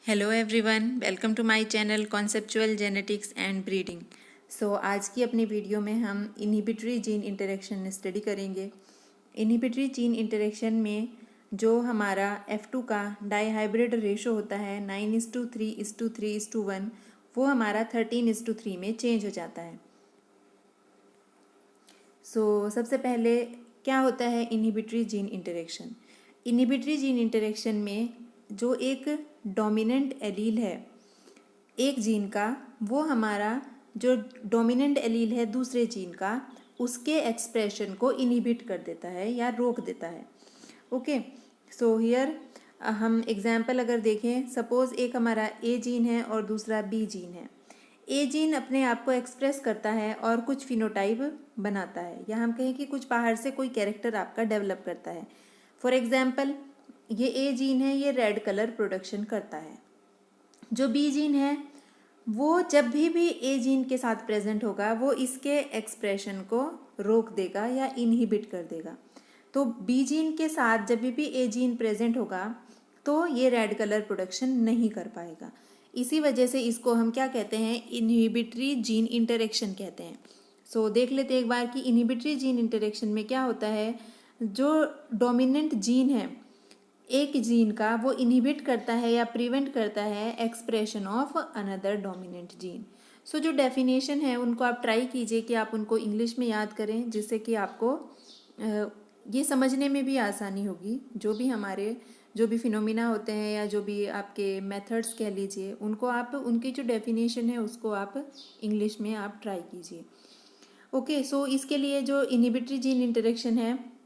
Hello everyone, welcome to my channel conceptual genetics and breeding. आज की अपनी video में हम इनहिबिटरी जीन इंटरेक्शन स्टडी करेंगे। इनहिबिटरी जीन इंटरेक्शन में जो हमारा F2 का डाईहाइब्रिड रेशो होता है 9:3:3:1, वो हमारा 13:3 में चेंज हो जाता है। सबसे पहले क्या होता है inhibitory gene interaction. Inhibitory gene interaction में जो एक डोमिनेंट एलील है एक जीन का, वो हमारा जो डोमिनेंट एलील है दूसरे जीन का, उसके एक्सप्रेशन को इनहिबिट कर देता है या रोक देता है। ओके, सो हियर हम एग्जाम्पल अगर देखें, सपोज एक हमारा ए जीन है और दूसरा बी जीन है। ए जीन अपने आप को एक्सप्रेस करता है और कुछ फिनोटाइप बनाता है, या हम कहें कि कुछ बाहर से कोई कैरेक्टर आपका डेवलप करता है। फॉर एग्जाम्पल, ये ए जीन है, ये रेड कलर प्रोडक्शन करता है। जो बी जीन है वो जब भी ए जीन के साथ प्रेजेंट होगा वो इसके एक्सप्रेशन को रोक देगा या इनहिबिट कर देगा। तो बी जीन के साथ जब भी ए जीन प्रेजेंट होगा तो ये रेड कलर प्रोडक्शन नहीं कर पाएगा। इसी वजह से इसको हम क्या कहते हैं, इनहिबिटरी जीन इंटरेक्शन कहते हैं। देख लेते हैं एक बार कि इनहिबिटरी जीन इंटरेक्शन में क्या होता है। जो डोमिनेंट जीन है एक जीन का, वो इनहिबिट करता है या प्रिवेंट करता है expression of another dominant gene. जो डेफिनेशन है उनको आप ट्राई कीजिए कि आप उनको इंग्लिश में याद करें, जिससे कि आपको ये समझने में भी आसानी होगी। जो भी फिनोमिना होते हैं या जो भी आपके मेथड्स कह लीजिए, उनको आप उनकी जो डेफिनेशन है उसको आप इंग्लिश में आप ट्राई कीजिए। ओके, इसके लिए जो इनहिबिटरी जीन इंटरेक्शन है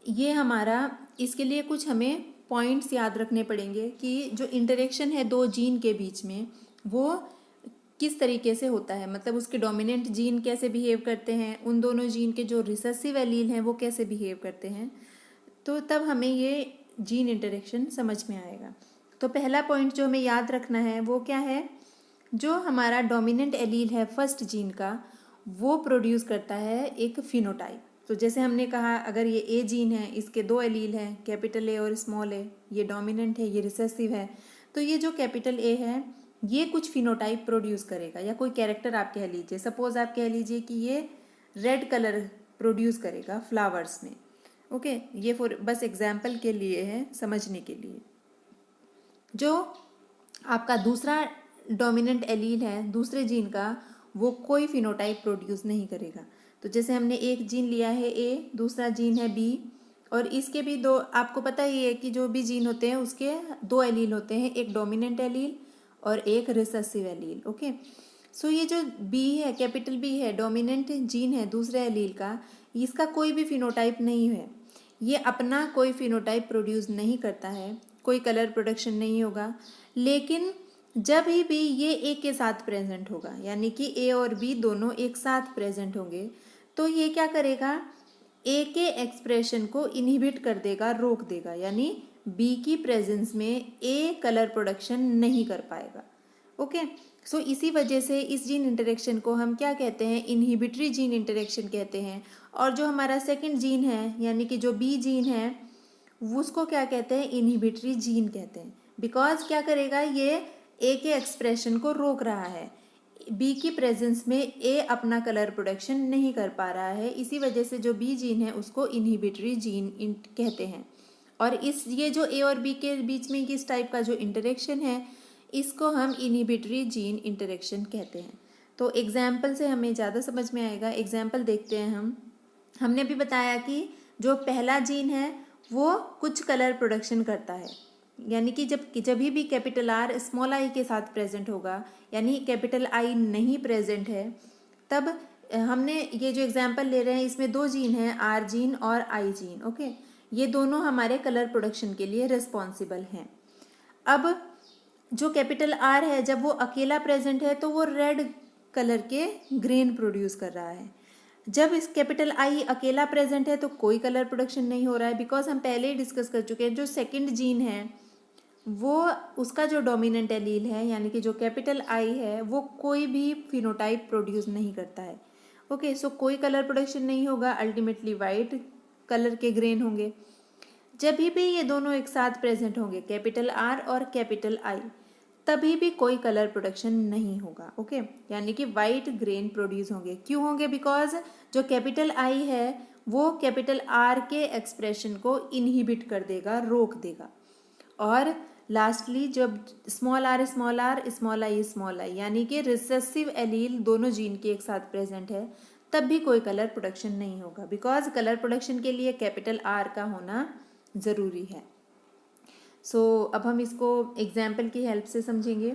ये हमारा, इसके लिए कुछ हमें पॉइंट्स याद रखने पड़ेंगे कि जो इंटरेक्शन है दो जीन के बीच में वो किस तरीके से होता है, मतलब उसके डोमिनेंट जीन कैसे बिहेव करते हैं, उन दोनों जीन के जो रिसेसिव एलील हैं वो कैसे बिहेव करते हैं, तो तब हमें ये जीन इंटरेक्शन समझ में आएगा। तो पहला पॉइंट जो हमें याद रखना है वो क्या है, जो हमारा डोमिनेंट एलील है फर्स्ट जीन का, वो प्रोड्यूस करता है एक फिनोटाइप। तो जैसे हमने कहा, अगर ये ए जीन है, इसके दो एलील हैं, कैपिटल ए और स्मॉल ए, ये डोमिनेंट है, ये रिसेसिव है, तो ये जो कैपिटल ए है ये कुछ फिनोटाइप प्रोड्यूस करेगा या कोई कैरेक्टर आप कह लीजिए। सपोज आप कह लीजिए कि ये रेड कलर प्रोड्यूस करेगा फ्लावर्स में। ओके, ये बस एग्जाम्पल के लिए है, समझने के लिए। जो आपका दूसरा डोमिनेंट एलील है दूसरे जीन का, वो कोई फिनोटाइप प्रोड्यूस नहीं करेगा। तो जैसे हमने एक जीन लिया है ए, दूसरा जीन है बी, और इसके भी दो, आपको पता ही है कि जो भी जीन होते हैं उसके दो एलील होते हैं, एक डोमिनेंट एलील और एक रिसेसिव एलील। ओके, ये जो बी है, कैपिटल बी है, डोमिनेंट जीन है दूसरे एलील का, इसका कोई भी फिनोटाइप नहीं है, ये अपना कोई फिनोटाइप प्रोड्यूस नहीं करता है, कोई कलर प्रोडक्शन नहीं होगा। लेकिन जब भी ये ए के साथ प्रेजेंट होगा, यानी कि ए और बी दोनों एक साथ प्रेजेंट होंगे, तो ये क्या करेगा, ए के एक्सप्रेशन को इनहिबिट कर देगा, रोक देगा, यानी बी की प्रेजेंस में ए कलर प्रोडक्शन नहीं कर पाएगा। ओके, इसी वजह से इस जीन इंटरेक्शन को हम क्या कहते हैं, इनहिबिटरी जीन इंटरेक्शन कहते हैं। और जो हमारा सेकंड जीन है, यानी कि जो बी जीन है, उसको क्या कहते हैं, इनहिबिटरी जीन कहते हैं। बिकॉज क्या करेगा, ये ए के एक्सप्रेशन को रोक रहा है, बी की प्रेजेंस में ए अपना कलर प्रोडक्शन नहीं कर पा रहा है। इसी वजह से जो बी जीन है उसको इनहिबिटरी जीन कहते हैं। और ये जो ए और बी के बीच में किस टाइप का जो इंटरेक्शन है, इसको हम इनहिबिटरी जीन इंटरेक्शन कहते हैं। तो एग्जाम्पल से हमें ज़्यादा समझ में आएगा। एग्जाम्पल देखते हैं हमने भी बताया कि जो पहला जीन है वो कुछ कलर प्रोडक्शन करता है, यानी कि जब भी कैपिटल आर स्मॉल आई के साथ प्रेजेंट होगा, यानी कैपिटल आई नहीं प्रेजेंट है, तब हमने ये जो एग्जाम्पल ले रहे हैं इसमें दो जीन हैं, आर जीन और आई जीन। ओके, ये दोनों हमारे कलर प्रोडक्शन के लिए रिस्पॉन्सिबल हैं। अब जो कैपिटल आर है, जब वो अकेला प्रेजेंट है तो वो रेड कलर के ग्रेन प्रोड्यूस कर रहा है। जब इस कैपिटल आई अकेला प्रेजेंट है तो कोई कलर प्रोडक्शन नहीं हो रहा है, बिकॉज हम पहले ही डिस्कस कर चुके हैं, जो सेकंड जीन है वो, उसका जो डोमिनेंट एलील है, यानी कि जो कैपिटल आई है, वो कोई भी फिनोटाइप प्रोड्यूस नहीं करता है। ओके, कोई कलर प्रोडक्शन नहीं होगा, अल्टीमेटली वाइट कलर के ग्रेन होंगे। जब भी ये दोनों एक साथ प्रेजेंट होंगे, कैपिटल आर और कैपिटल आई, तभी भी कोई कलर प्रोडक्शन नहीं होगा। ओके, यानी कि वाइट ग्रेन प्रोड्यूस होंगे। क्यों होंगे? बिकॉज जो कैपिटल आई है वो कैपिटल आर के एक्सप्रेशन को इनहिबिट कर देगा, रोक देगा। और लास्टली जब small R small R small I यानी कि रिसेसिव एलील दोनों जीन के एक साथ प्रेजेंट है, तब भी कोई कलर प्रोडक्शन नहीं होगा, बिकॉज कलर प्रोडक्शन के लिए कैपिटल आर का होना ज़रूरी है। सो अब हम इसको एग्जाम्पल की हेल्प से समझेंगे,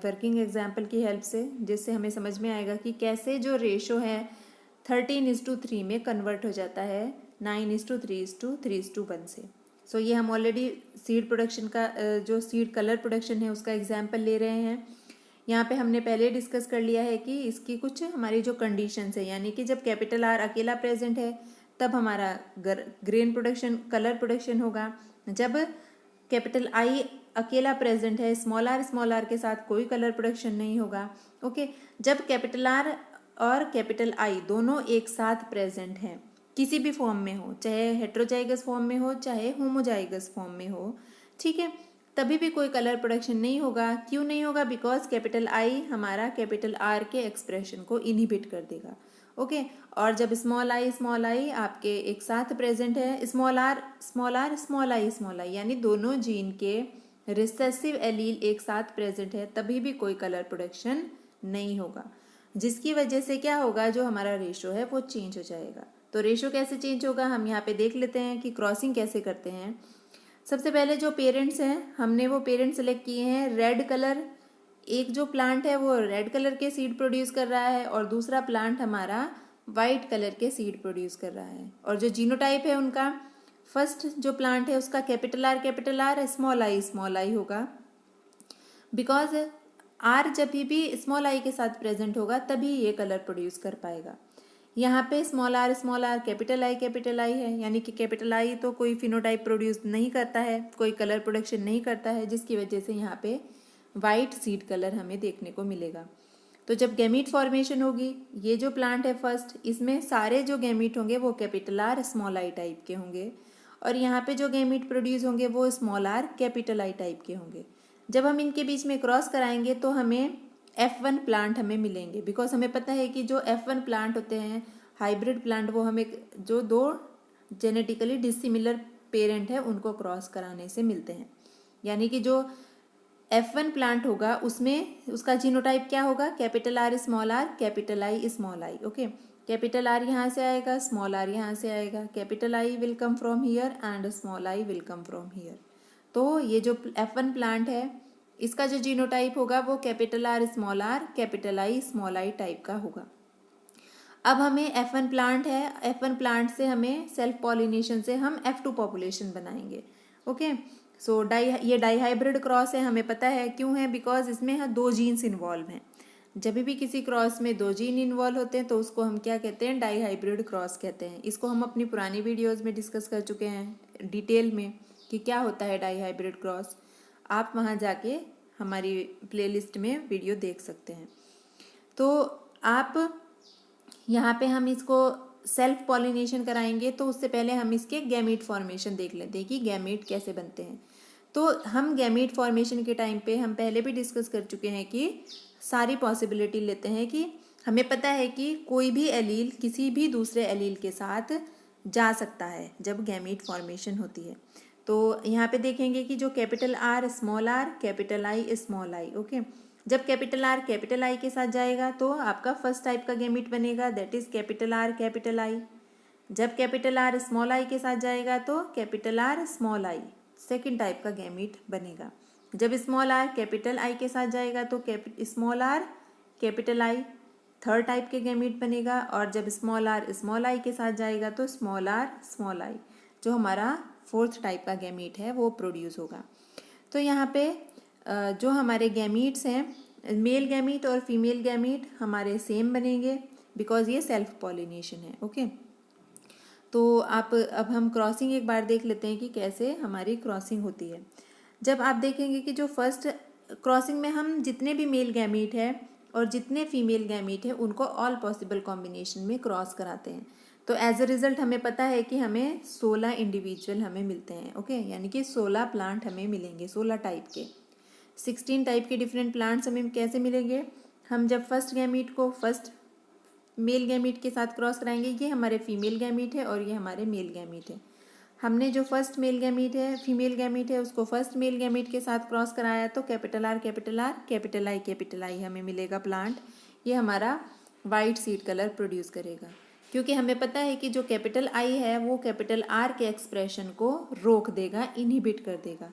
वर्किंग एग्जाम्पल की हेल्प से, जिससे हमें समझ में आएगा कि कैसे जो रेशो है 13:3 में कन्वर्ट हो जाता है 9:3:3:1 से। सो ये हम ऑलरेडी सीड प्रोडक्शन का जो सीड कलर प्रोडक्शन है उसका एग्जाम्पल ले रहे हैं। यहाँ पे हमने पहले डिस्कस कर लिया है कि इसकी कुछ हमारी जो कंडीशंस है, यानी कि जब कैपिटल आर अकेला प्रेजेंट है तब हमारा ग्रेन प्रोडक्शन कलर प्रोडक्शन होगा। जब कैपिटल आई अकेला प्रेजेंट है, स्मॉल आर के साथ कोई कलर प्रोडक्शन नहीं होगा। ओके, जब कैपिटल आर और कैपिटल आई दोनों एक साथ प्रेजेंट हैं, किसी भी फॉर्म में हो, चाहे हेट्रोजाइगस फॉर्म में हो चाहे होमोजाइगस फॉर्म में हो, ठीक है, तभी भी कोई कलर प्रोडक्शन नहीं होगा। क्यों नहीं होगा? बिकॉज कैपिटल आई हमारा कैपिटल आर के एक्सप्रेशन को इनहिबिट कर देगा। ओके, और जब स्मॉल आई आपके एक साथ प्रेजेंट है, स्मॉल आई यानी दोनों जीन के रिसेसिव एलील एक साथ प्रेजेंट है, तभी भी कोई कलर प्रोडक्शन नहीं होगा, जिसकी वजह से क्या होगा, जो हमारा रेशो है वो चेंज हो जाएगा। तो रेशो कैसे चेंज होगा हम यहाँ पे देख लेते हैं कि क्रॉसिंग कैसे करते हैं। सबसे पहले जो पेरेंट्स हैं, हमने वो पेरेंट्स सेलेक्ट किए हैं रेड कलर। एक जो प्लांट है वो रेड कलर के सीड प्रोड्यूस कर रहा है और दूसरा प्लांट हमारा वाइट कलर के सीड प्रोड्यूस कर रहा है। और जो जीनोटाइप है उनका, फर्स्ट जो प्लांट है उसका कैपिटल आर स्मॉल आई होगा, बिकॉज आर जब भी स्मॉल आई के साथ प्रेजेंट होगा तभी ये कलर प्रोड्यूस कर पाएगा। यहाँ पे स्मॉल आर कैपिटल आई है, यानी कि कैपिटल आई तो कोई फिनोटाइप प्रोड्यूस नहीं करता है, कोई कलर प्रोडक्शन नहीं करता है, जिसकी वजह से यहाँ पे वाइट सीड कलर हमें देखने को मिलेगा। तो जब गैमीट फॉर्मेशन होगी, ये जो प्लांट है फर्स्ट, इसमें सारे जो गैमीट होंगे वो capital are small I type के होंगे, और यहाँ पे जो गैमीट प्रोड्यूस होंगे वो small are capital I type के होंगे। जब हम इनके बीच में क्रॉस कराएंगे तो हमें F1 प्लांट हमें मिलेंगे, बिकॉज हमें पता है कि जो F1 प्लांट होते हैं हाइब्रिड प्लांट, वो हमें जो दो जेनेटिकली डिसिमिलर पेरेंट है उनको क्रॉस कराने से मिलते हैं। यानी कि जो F1 प्लांट होगा उसमें उसका जीनोटाइप क्या होगा, capital R capital I small I. Okay, capital R यहाँ से आएगा, स्मॉल आर यहाँ से आएगा, capital I will come from here and small I will come from here. तो ये जो F1 प्लांट है इसका जो जीनोटाइप होगा वो capital are capital I small I type का होगा। अब हमें F1 प्लांट है, F1 प्लांट से हमें सेल्फ पॉलिनेशन से हम F2 पॉपुलेशन बनाएंगे। ओके, सो ये डाईहाइब्रिड क्रॉस है, हमें पता है क्यों है, बिकॉज इसमें दो जीन्स इन्वॉल्व हैं। जब भी किसी क्रॉस में दो जीन इन्वॉल्व होते हैं तो उसको हम क्या कहते हैं, डाईहाइब्रिड क्रॉस कहते हैं। इसको हम अपनी पुरानी वीडियोज़ में डिस्कस कर चुके हैं डिटेल में कि क्या होता है डाईहाइब्रिड क्रॉस। आप वहाँ जाके हमारी प्लेलिस्ट में वीडियो देख सकते हैं। तो आप यहाँ पे हम इसको सेल्फ पॉलिनेशन कराएंगे, तो उससे पहले हम इसके गैमीट फॉर्मेशन देख लेते हैं कि गैमीट कैसे बनते हैं। तो हम गैमीट फॉर्मेशन के टाइम पे हम पहले भी डिस्कस कर चुके हैं कि सारी पॉसिबिलिटी लेते हैं कि हमें पता है कि कोई भी एलील किसी भी दूसरे एलील के साथ जा सकता है जब गैमीट फॉर्मेशन होती है। तो यहाँ पे देखेंगे कि जो capital R capital I small I, okay, जब कैपिटल आर कैपिटल आई के साथ जाएगा तो आपका फर्स्ट टाइप का गैमीट बनेगा, that is capital R capital I. जब कैपिटल आर स्मॉल आई के साथ जाएगा तो कैपिटल आर स्मॉल आई सेकेंड टाइप का गैमीट बनेगा। जब स्मॉल आर कैपिटल आई के साथ जाएगा तो small are capital I third type के गैमीट बनेगा, और जब स्मॉल आर स्मॉल आई के साथ जाएगा तो स्मॉल आर स्मॉल आई जो हमारा फोर्थ टाइप का गैमीट है वो प्रोड्यूस होगा। तो यहाँ पे जो हमारे गैमीट्स हैं, मेल गैमीट और फीमेल गैमीट हमारे सेम बनेंगे बिकॉज ये सेल्फ पॉलिनेशन है। ओके, तो अब हम क्रॉसिंग एक बार देख लेते हैं कि कैसे हमारी क्रॉसिंग होती है। जब आप देखेंगे कि जो फर्स्ट क्रॉसिंग में हम जितने भी मेल गैमीट है और जितने फीमेल गैमीट है उनको ऑल पॉसिबल कॉम्बिनेशन में क्रॉस कराते हैं। तो एज अ रिजल्ट हमें पता है कि हमें 16 इंडिविजुअल हमें मिलते हैं। ओके, यानी कि 16 प्लांट हमें मिलेंगे 16 टाइप के। 16 टाइप के डिफरेंट प्लांट्स हमें कैसे मिलेंगे? हम जब फर्स्ट गैमीट को फर्स्ट मेल गैमीट के साथ क्रॉस कराएंगे, ये हमारे फीमेल गैमीट है और ये हमारे मेल गैमीट है। हमने जो फर्स्ट मेल गैमीट है, फीमेल गैमीट है, उसको फर्स्ट मेल गैमीट के साथ क्रॉस कराया तो कैपिटल आर कैपिटल आई हमें मिलेगा प्लांट। ये हमारा वाइट सीड कलर प्रोड्यूस करेगा, क्योंकि हमें पता है कि जो कैपिटल आई है वो कैपिटल आर के एक्सप्रेशन को रोक देगा, इनहिबिट कर देगा,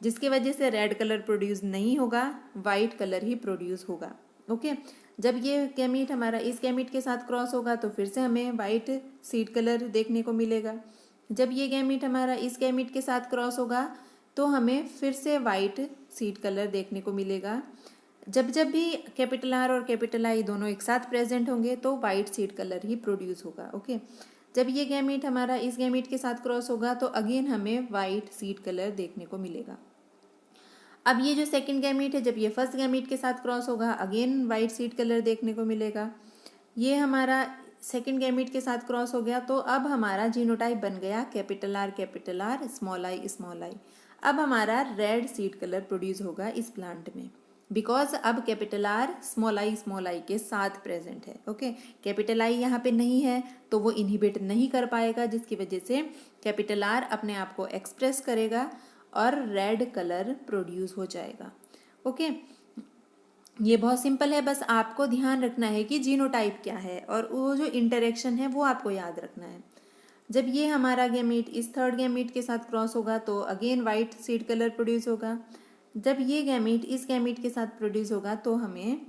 जिसकी वजह से रेड कलर प्रोड्यूस नहीं होगा, वाइट कलर ही प्रोड्यूस होगा। ओके, जब ये गैमीट हमारा इस गैमीट के साथ क्रॉस होगा तो फिर से हमें वाइट सीड कलर देखने को मिलेगा। जब ये गैमीट हमारा इस गैमीट के साथ क्रॉस होगा तो हमें फिर से वाइट सीड कलर देखने को मिलेगा। जब जब भी कैपिटल आर और कैपिटल आई दोनों एक साथ प्रेजेंट होंगे तो वाइट सीड कलर ही प्रोड्यूस होगा। ओके, जब ये गैमीट हमारा इस गैमीट के साथ क्रॉस होगा तो अगेन हमें वाइट सीड कलर देखने को मिलेगा। अब ये जो सेकंड गैमीट है, जब ये फर्स्ट गैमीट के साथ क्रॉस होगा अगेन वाइट सीड कलर देखने को मिलेगा। ये हमारा सेकंड गैमीट के साथ क्रॉस हो गया तो अब हमारा जीनोटाइप बन गया कैपिटल आर स्मॉल आई। अब हमारा रेड सीड कलर प्रोड्यूस होगा इस प्लांट में, बिकॉज अब कैपिटल आर स्मॉल आई के साथ प्रेजेंट है। ओके, कैपिटल आई यहाँ पे नहीं है तो वो इनहिबिट नहीं कर पाएगा, जिसकी वजह से कैपिटल आर अपने आप को एक्सप्रेस करेगा और रेड कलर प्रोड्यूस हो जाएगा। ओके, ये बहुत सिंपल है, बस आपको ध्यान रखना है कि जीनोटाइप क्या है और वो जो इंटरेक्शन है वो आपको याद रखना है। जब ये हमारा गैमीट इस थर्ड गैमीट के साथ क्रॉस होगा तो again white seed colour produce होगा। जब ये गैमीट इस गैमीट के साथ प्रोड्यूस होगा तो हमें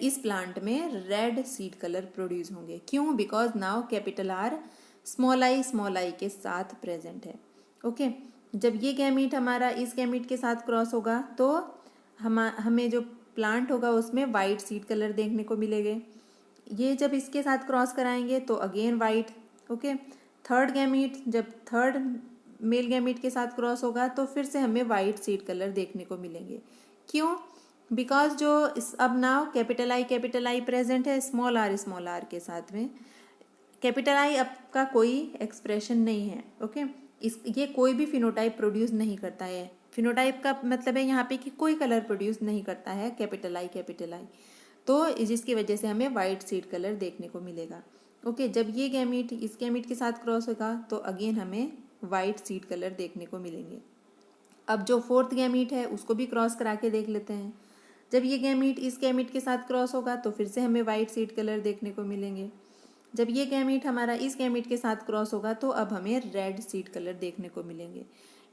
इस प्लांट में रेड सीड कलर प्रोड्यूस होंगे। क्यों? Because now capital R small आई के साथ प्रेजेंट है। ओके, जब ये गैमीट हमारा इस गैमीट के साथ क्रॉस होगा तो हमें जो प्लांट होगा उसमें वाइट सीड कलर देखने को मिलेंगे। ये जब इसके साथ क्रॉस कराएंगे तो again white. Okay, third gamete जब थर्ड मेल गैमीट के साथ क्रॉस होगा तो फिर से हमें वाइट सीड कलर देखने को मिलेंगे। क्यों? बिकॉज जो अब नाउ कैपिटल आई प्रेजेंट है स्मॉल आर के साथ में। कैपिटल आई अब का कोई एक्सप्रेशन नहीं है। ओके, ये कोई भी फिनोटाइप प्रोड्यूस नहीं करता है। फिनोटाइप का मतलब है यहाँ पे कि कोई कलर प्रोड्यूस नहीं करता है कैपिटल आई, तो जिसकी वजह से हमें वाइट सीड कलर देखने को मिलेगा। ओके, जब ये गैमीट इस गैमीट के साथ क्रॉस होगा तो अगेन हमें वाइट सीड कलर देखने को मिलेंगे। अब जो फोर्थ गैमीट है उसको भी क्रॉस करा के देख लेते हैं। जब ये गैमीट इस गैमीट के साथ क्रॉस होगा तो फिर से हमें वाइट सीड कलर देखने को मिलेंगे। जब ये गैमीट हमारा इस गैमीट के साथ क्रॉस होगा तो अब हमें रेड सीड कलर देखने को मिलेंगे,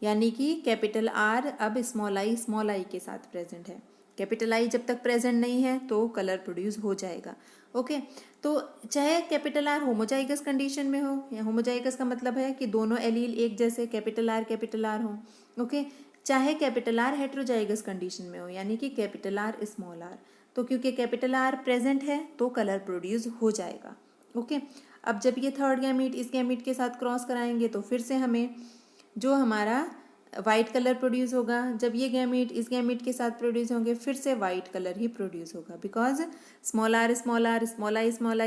यानी कि कैपिटल आर अब स्मॉल आई के साथ प्रेजेंट है। कैपिटल आई जब तक प्रेजेंट नहीं है तो कलर प्रोड्यूस हो जाएगा। ओके, तो चाहे कैपिटल आर होमोजाइगस कंडीशन में हो, या होमोजाइगस का मतलब है कि दोनों एलील एक जैसे कैपिटल आर हो। ओके, चाहे कैपिटल आर हेट्रोजाइगस कंडीशन में हो, यानी कि कैपिटल आर स्मॉल आर, तो क्योंकि कैपिटल आर प्रेजेंट है तो कलर प्रोड्यूस हो जाएगा। ओके, अब जब ये थर्ड गैमीट इस गैमीट के साथ क्रॉस कराएंगे तो फिर से हमें जो हमारा वाइट कलर प्रोड्यूस होगा। जब ये गैमीट इस गैमीट के साथ प्रोड्यूस होंगे फिर से वाइट कलर ही प्रोड्यूस होगा, बिकॉज स्मॉल आई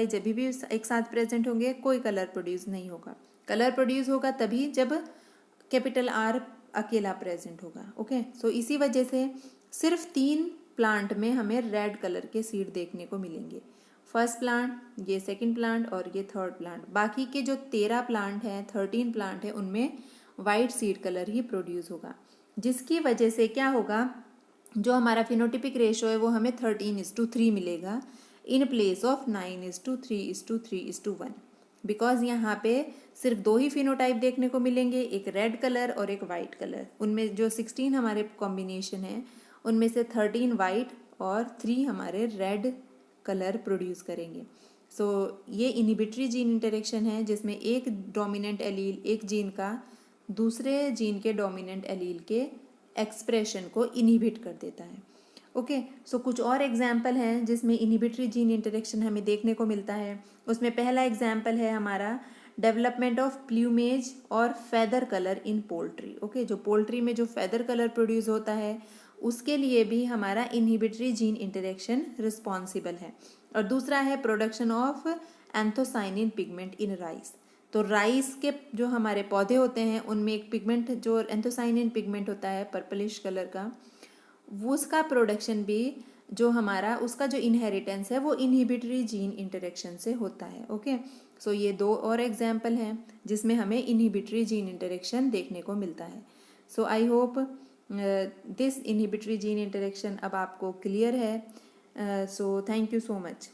जब भी एक साथ प्रेजेंट होंगे कोई कलर प्रोड्यूस नहीं होगा। कलर प्रोड्यूस होगा तभी जब कैपिटल आर अकेला प्रेजेंट होगा। ओके, सो इसी वजह से सिर्फ 3 प्लांट में हमें रेड कलर के सीड देखने को मिलेंगे। फर्स्ट प्लांट, ये सेकंड प्लांट और ये थर्ड प्लांट। बाकी के जो 13 प्लांट हैं, 13 प्लांट हैं, उनमें वाइट सीड कलर ही प्रोड्यूस होगा, जिसकी वजह से क्या होगा, जो हमारा फिनोटिपिक रेशो है वो हमें 13:3 मिलेगा इन प्लेस ऑफ 9:3:3:1, बिकॉज यहाँ पे सिर्फ 2 ही फिनोटाइप देखने को मिलेंगे, एक रेड कलर और एक वाइट कलर। उनमें जो 16 हमारे कॉम्बिनेशन है उनमें से 13 वाइट और 3 हमारे रेड कलर प्रोड्यूस करेंगे। सो ये इनहिबिटरी जीन इंटरेक्शन है जिसमें एक डोमिनेंट एलील एक जीन का दूसरे जीन के डोमिनेंट एलील के एक्सप्रेशन को इनहिबिट कर देता है। ओके, सो कुछ और एग्जाम्पल हैं जिसमें इनहिबिटरी जीन इंटरेक्शन हमें देखने को मिलता है। उसमें पहला एग्जाम्पल है हमारा डेवलपमेंट ऑफ प्ल्यूमेज और फेदर कलर इन पोल्ट्री। ओके, जो पोल्ट्री में जो फेदर कलर प्रोड्यूस होता है उसके लिए भी हमारा इनहिबिटरी जीन इंटरेक्शन रिस्पॉन्सिबल है। और दूसरा है production of anthocyanin pigment in rice. तो राइस के जो हमारे पौधे होते हैं उनमें एक पिगमेंट जो एंथोसाइनिन पिगमेंट होता है पर्पलिश कलर का, वो उसका प्रोडक्शन भी जो हमारा उसका जो इनहेरिटेंस है वो इनहिबिटरी जीन इंटरेक्शन से होता है। ओके, सो ये दो और एग्जाम्पल हैं जिसमें हमें इनहिबिटरी जीन इंटरेक्शन देखने को मिलता है। So I hope this inhibitory gene interaction अब आपको क्लियर है। So thank you so much.